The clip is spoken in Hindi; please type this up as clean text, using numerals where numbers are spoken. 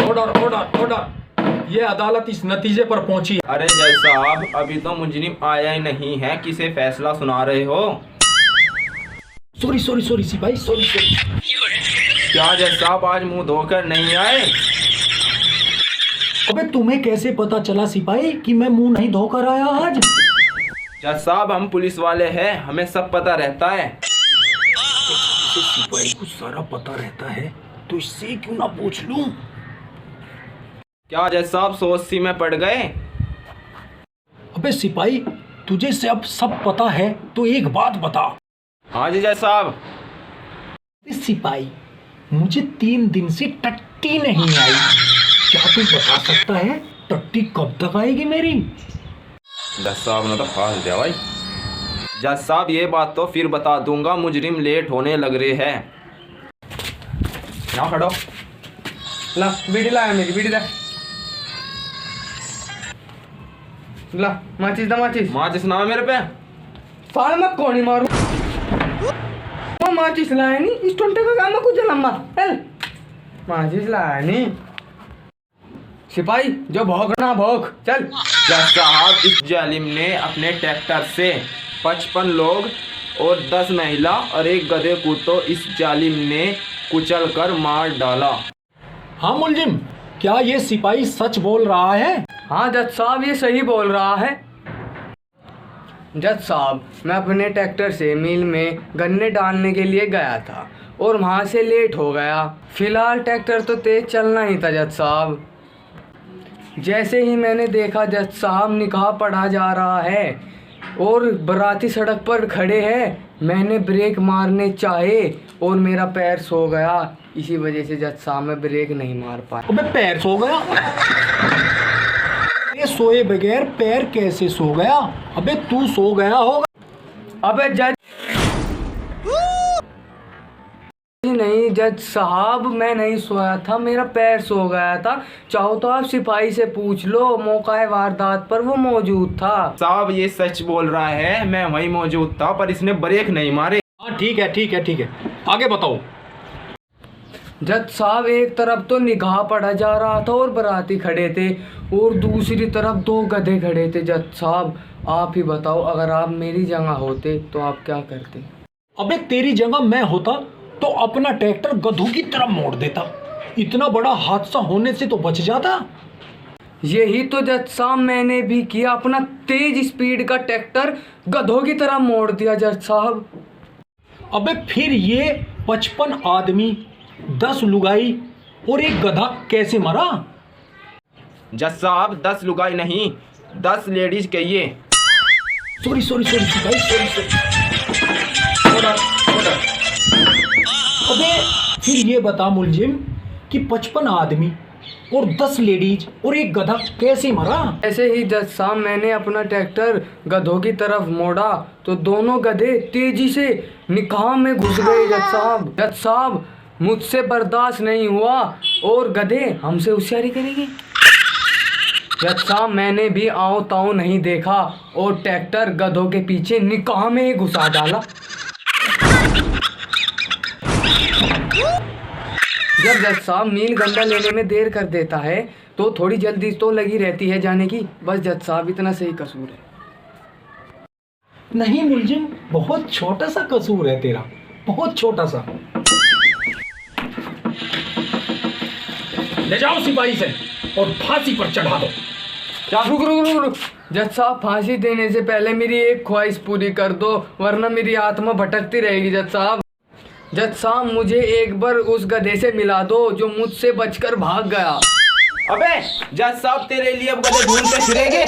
Order order order. ये अदालत इस नतीजे पर पहुंची। अरे जज साहब, अभी तो मुजरिम आया ही नहीं है, किसे फैसला सुना रहे हो? सॉरी सॉरी सॉरी सिपाही, सॉरी सॉरी। क्या जज साहब आज मुंह धोकर नहीं आए? अबे तुम्हें कैसे पता चला सिपाही कि मैं मुंह नहीं धोकर आया आज? जज साहब हम पुलिस वाले हैं, हमें सब पता रहता है। सिपाही को सारा पता रहता है तो इससे क्यों ना पूछ लूं? क्या जज साहब सोच सी में पड़ गए? अबे सिपाही, तुझे से अब सब पता है तो एक बात बता। हाँ जी जज साहब। सिपाही, मुझे 3 दिन से टट्टी नहीं आई। क्या तू बता सकता है टट्टी कब तक आएगी मेरी? जज साहब ने तो फांस दिया भाई। जज साहब ये बात तो फिर बता दूंगा, मुजरिम लेट होने लग रहे हैं। यहाँ खड़ो। ला बीड़ी लाया, मेरी बीड़ी ला। ला माचिस दा, माचिस माचिस ना मेरे पे। साल में कौन ही मारू? वो माचिस लाया नहीं, इस टोंटे का काम है कुछ लंबा। चल माचिस लाया नहीं। सिपाही जो भौंकना भौंक, चल। जज साहब इस जालिम ने अपने ट्रैक्टर से 55 लोग और 10 महिला और एक गधे को तो इस जालिम ने कुचल कर मार डाला। हाँ मुलजिम, क्या ये सिपाही सच बोल रहा है? हाँ जज साहब, ये सही बोल रहा है। जज साहब, मैं अपने ट्रैक्टर से मिल में गन्ने डालने के लिए गया था और वहाँ से लेट हो गया। फिलहाल ट्रैक्टर तो तेज चलना ही था जज साहब। जैसे ही मैंने देखा जज साहब निकाह पढ़ा जा रहा है और बाराती सड़क पर खड़े हैं, मैंने ब्रेक मारने चाहे और मेरा पैर सो गया। इसी वजह से जज साहब मैं ब्रेक नहीं मार पाया। अबे पैर सो गया? ये सोए बगैर पैर कैसे सो गया? अबे तू सो गया होगा। अबे जज नहीं जज साहब, मैं नहीं सोया था, मेरा पैर सो गया था। चाहो तो आप सिपाही से पूछ लो, मौका वारदात पर वो मौजूद था। साहब ये सच बोल रहा है, मैं वहीं मौजूद था पर इसने ब्रेक नहीं मारे। हाँ ठीक है ठीक है ठीक है, आगे बताओ। जज साहब एक तरफ तो निगाह पढ़ा जा रहा था और बाराती खड़े थे और दूसरी तरफ 2 गधे खड़े थे। जज साहब आप ही बताओ, अगर आप मेरी जगह होते तो आप क्या करते? अबे तेरी जगह मैं होता तो अपना ट्रैक्टर गधों की तरफ मोड़ देता। इतना बड़ा हादसा होने से तो बच जाता। यही तो जज साहब मैंने भी किया, अपना तेज स्पीड का ट्रैक्टर गधों की तरह मोड़ दिया जज साहब। अबे फिर ये 55 आदमी, 10 लुगाई और एक गधा कैसे मरा? जज साहब 10 लुगाई नहीं, 10 लेडीज कहिए। सॉरी सॉरी सॉरी सिपाही, सॉरी सॉरी। अबे फिर ये बता मुलजिम कि 55 आदमी और 10 लेडीज और एक गधा कैसे मरा? ऐसे ही जज साहब मैंने अपना ट्रैक्टर गधों की तरफ मोड़ा तो दोनों गधे तेजी से निकाह में घुस गए जज साहब। जज साहब मुझसे बर्दाश्त नहीं हुआ और गधे हमसे होशियारी करेंगे। जज साहब मैंने भी आओ ताऊ नहीं देखा और ट्रैक्टर गधों के पीछे निकाह में ही घुसा डाला। जब जज साहब मील गंदा लेने में देर कर देता है तो थोड़ी जल्दी तो लगी रहती है जाने की। बस जज साहब इतना सही कसूर है। नहीं मुलजिम, बहुत छोटा सा कसूर है तेरा, बहुत छोटा सा। ले जाओ सिपाही से और फांसी पर चढ़ा दो। रुक रुक रुक रुक जज साहब, फांसी देने से पहले मेरी एक ख्वाहिश पूरी कर दो वरना मेरी आत्मा भटकती रहेगी जज साहब। जज साहब मुझे एक बार उस गधे से मिला दो जो मुझसे बचकर भाग गया। अबे जज साहब तेरे लिए अब गधे ढूंढते फिरेंगे।